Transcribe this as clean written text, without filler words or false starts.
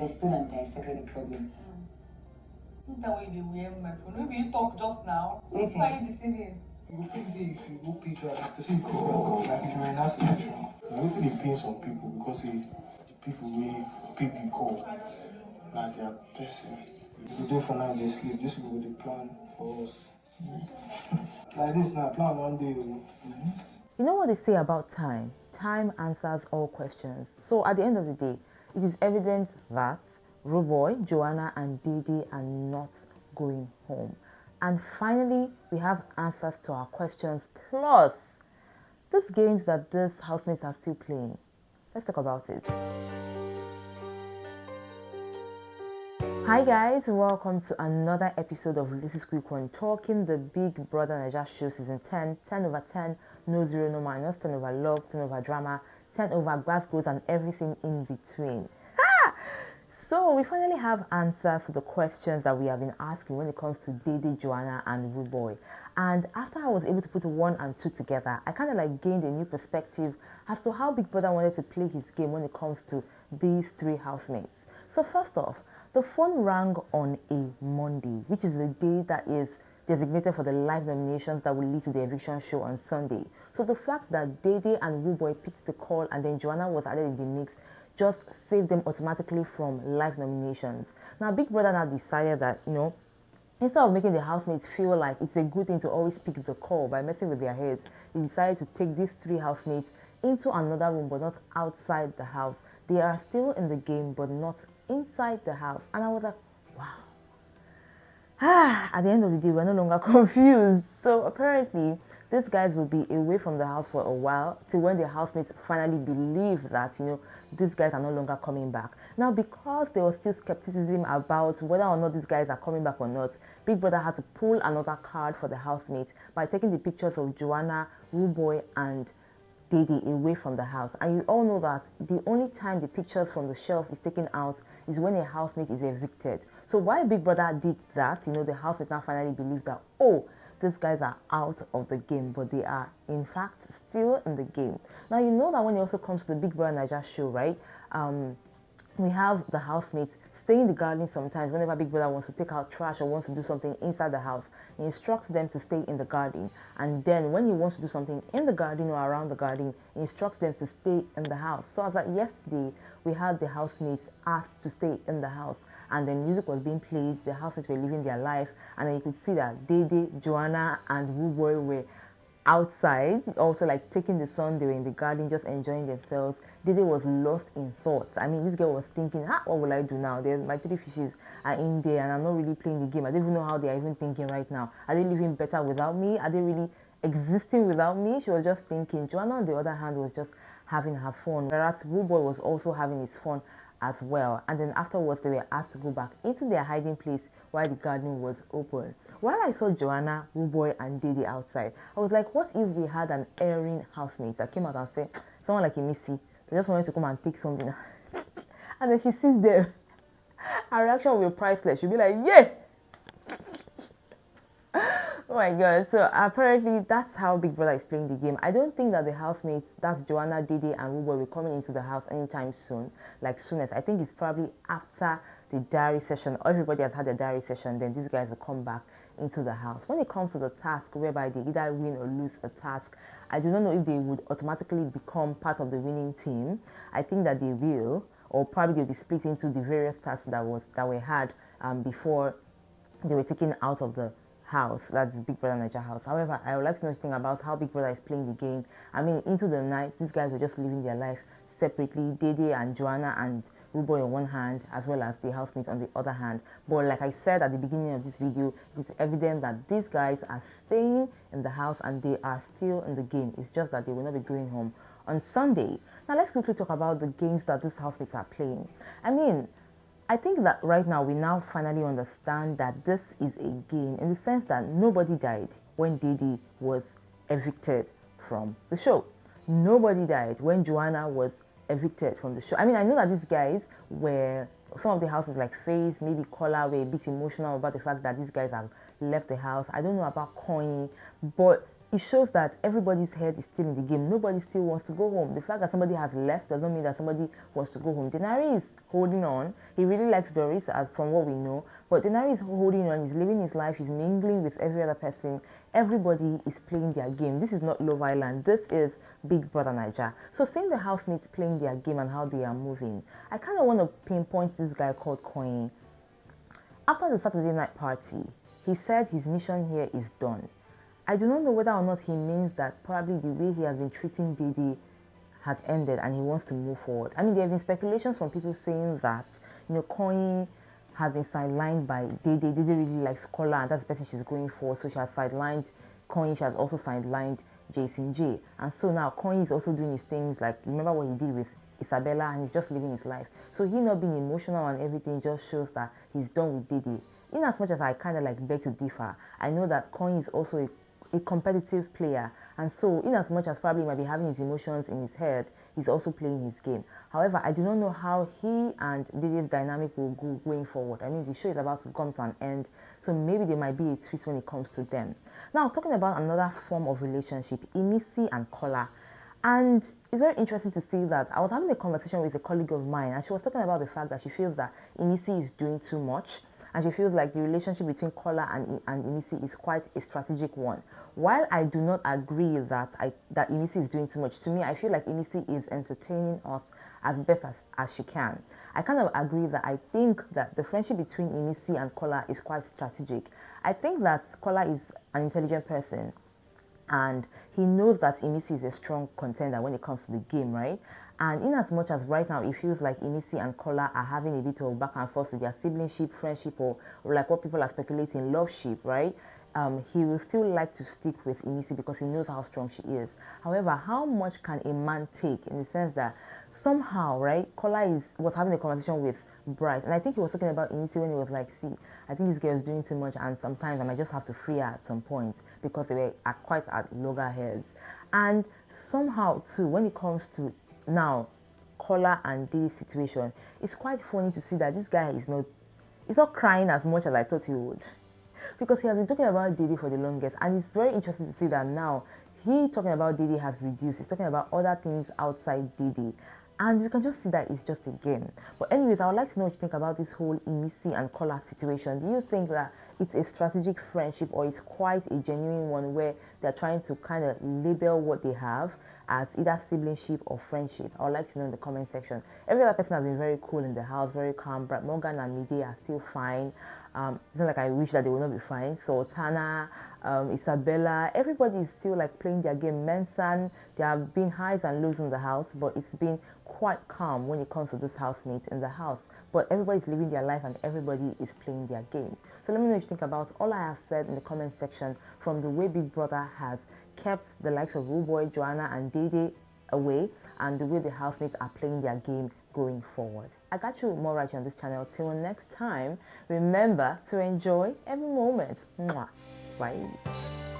understood and dissected the problem. That way they wear my phone. Maybe you talk just now. Why are you deceiving? You think say if you go pick her, have to say like if you were in that situation, you know see the pain some people because the people will pick the call, like their person. We do for now they sleep. These people will plan for us. Like this now, plan one day. You know what they say about time? Time answers all questions. So at the end of the day, it is evident that Rooboy, Joanna and Dede are not going home. And finally, we have answers to our questions, plus these games that these housemates are still playing. Let's talk about it. Hi guys, welcome to another episode of Lucy's Quick One, talking the Big Brother Naija show season 10, 10 over 10, no zero, no minus, 10 over love, 10 over drama, 10 over Glasgow and everything in between. So we finally have answers to the questions that we have been asking when it comes to Dede, Joanna and Rooboy. And after I was able to put 1 and 2 together, I kind of like gained a new perspective as to how Big Brother wanted to play his game when it comes to these 3 housemates. So first off, the phone rang on a Monday, which is the day that is designated for the live nominations that will lead to the eviction show on Sunday. So the fact that Dede and Rooboy picked the call and then Joanna was added in the mix just saved them automatically from live nominations. Now, Big Brother now decided that, instead of making the housemates feel like it's a good thing to always pick the call by messing with their heads, he decided to take these 3 housemates into another room, but not outside the house. They are still in the game, but not inside the house. And I was like, wow. At the end of the day, we're no longer confused. So apparently, these guys will be away from the house for a while till when the housemates finally believe that, these guys are no longer coming back. Now, because there was still skepticism about whether or not these guys are coming back or not, Big Brother had to pull another card for the housemates by taking the pictures of Joanna, Rooboy, and Dede away from the house. And you all know that the only time the pictures from the shelf is taken out is when a housemate is evicted. So while Big Brother did that, the housemate now finally believed that, oh, these guys are out of the game, but they are in fact still in the game. Now, you know that when it also comes to the Big Brother Naija show, right? We have the housemates stay in the garden sometimes whenever Big Brother wants to take out trash or wants to do something inside the house. He instructs them to stay in the garden. And then when he wants to do something in the garden or around the garden, he instructs them to stay in the house. So as like yesterday, we had the housemates asked to stay in the house. And then music was being played, the housemates were living their life. And then you could see that Dede, Joanna, and Rooboy were outside, also like taking the sun. They were in the garden just enjoying themselves. Dede was lost in thoughts. I mean, this girl was thinking, what will I do now? My 3 fishes are in there and I'm not really playing the game. I don't even know how they are even thinking right now. Are they living better without me? Are they really existing without me? She was just thinking. Joanna, on the other hand, was just having her fun, whereas Rooboy was also having his fun as well. And then afterwards, they were asked to go back into their hiding place while the garden was open. While I saw Joanna, Rooboy, and Dede outside, I was like, what if we had an erring housemate that came out and said, someone like a Missy, they just wanted to come and take something. And then she sees them. Her reaction will be priceless. She'll be like, yeah! Oh my god. So apparently that's how Big Brother is playing the game. I don't think that the housemates, that's Joanna, Dede, and Rooboy, will coming into the house anytime soon. Like soonest. I think it's probably after the diary session. Everybody has had a diary session, then these guys will come back into the house. When it comes to the task whereby they either win or lose a task, I do not know if they would automatically become part of the winning team. I think that they will, or probably they'll be split into the various tasks that were had before they were taken out of the house. That's Big Brother Naija house. However, I would like to know something about how Big Brother is playing the game. I mean, into the night, these guys were just living their life separately. Dede and Joanna and Rooboy on one hand, as well as the housemates on the other hand. But like I said at the beginning of this video, it is evident that these guys are staying in the house and they are still in the game. It's just that they will not be going home on Sunday. Now let's quickly talk about the games that these housemates are playing. I mean, I think that right now we now finally understand that this is a game in the sense that nobody died when Dede was evicted from the show. Nobody died when Joanna was evicted from the show. I mean, I know that these guys were, some of the houses like Faith, maybe Kola, were a bit emotional about the fact that these guys have left the house. I don't know about Coin, but it shows that everybody's head is still in the game. Nobody still wants to go home. The fact that somebody has left doesn't mean that somebody wants to go home. Denari is holding on. He really likes Doris, as from what we know. But Denari is holding on. He's living his life. He's mingling with every other person. Everybody is playing their game. This is not Love Island. This is Big Brother Naija. So seeing the housemates playing their game and how they are moving, I kind of want to pinpoint this guy called Koyin. After the Saturday night party, he said his mission here is done. I do not know whether or not he means that probably the way he has been treating Dede has ended and he wants to move forward. I mean, there have been speculations from people saying that, Koyin has been sidelined by Dede. Dede really likes Kola and that's the person she's going for. So she has sidelined Koyin. She has also sidelined Jason J. And so now Koyin is also doing his things, like, remember what he did with Isabella, and he's just living his life. So he not being emotional and everything just shows that he's done with Dede. In as much as I kind of like beg to differ, I know that Koyin is also a competitive player, and so in as much as probably he might be having his emotions in his head, he's also playing his game. However, I do not know how he and Dede's dynamic will go going forward. I mean, the show is about to come to an end, so maybe there might be a twist when it comes to them. Now, talking about another form of relationship, Imisi and Kola. And it's very interesting to see that I was having a conversation with a colleague of mine, and she was talking about the fact that she feels that Imisi is doing too much, and she feels like the relationship between Kola and Imisi is quite a strategic one. While I do not agree that Imisi is doing too much, to me, I feel like Imisi is entertaining us as best as she can. I kind of agree that I think that the friendship between Imisi and Kola is quite strategic. I think that Kola is an intelligent person, and he knows that Imisi is a strong contender when it comes to the game, right? And in as much as right now it feels like Imisi and Kola are having a bit of back and forth with their siblingship, friendship, or like what people are speculating, loveship, right? He will still like to stick with Imisi because he knows how strong she is. However, how much can a man take, in the sense that somehow, right, Kola was having a conversation with Bright, and I think he was talking about Imisi when he was like, see, I think this girl is doing too much, and sometimes I might just have to free her at some point because they were quite at loggerheads. And somehow too, when it comes to now Kola and Dede's situation, it's quite funny to see that this guy is not crying as much as I thought he would, because he has been talking about Dede for the longest, and it's very interesting to see that now he talking about Dede has reduced. He's talking about other things outside Dede, and you can just see that it's just a game. But anyways, I would like to know what you think about this whole Imisi and Kola situation. Do you think that it's a strategic friendship, or it's quite a genuine one where they're trying to kind of label what they have as either siblingship or friendship? I would like to know in the comment section. Every other person has been very cool in the house, very calm. Brad Morgan and Mide are still fine. It's not like I wish that they would not be fine. Sultana, Isabella, everybody is still like playing their game. Mensan, there have been highs and lows in the house, but it's been quite calm when it comes to this housemates in the house. But everybody's living their life and everybody is playing their game. So let me know what you think about all I have said in the comment section, from the way Big Brother has kept the likes of Rooboy, Joanna and Dede away, and the way the housemates are playing their game going forward. I got you more right here on this channel. Till next time, remember to enjoy every moment. Mwah. Bye.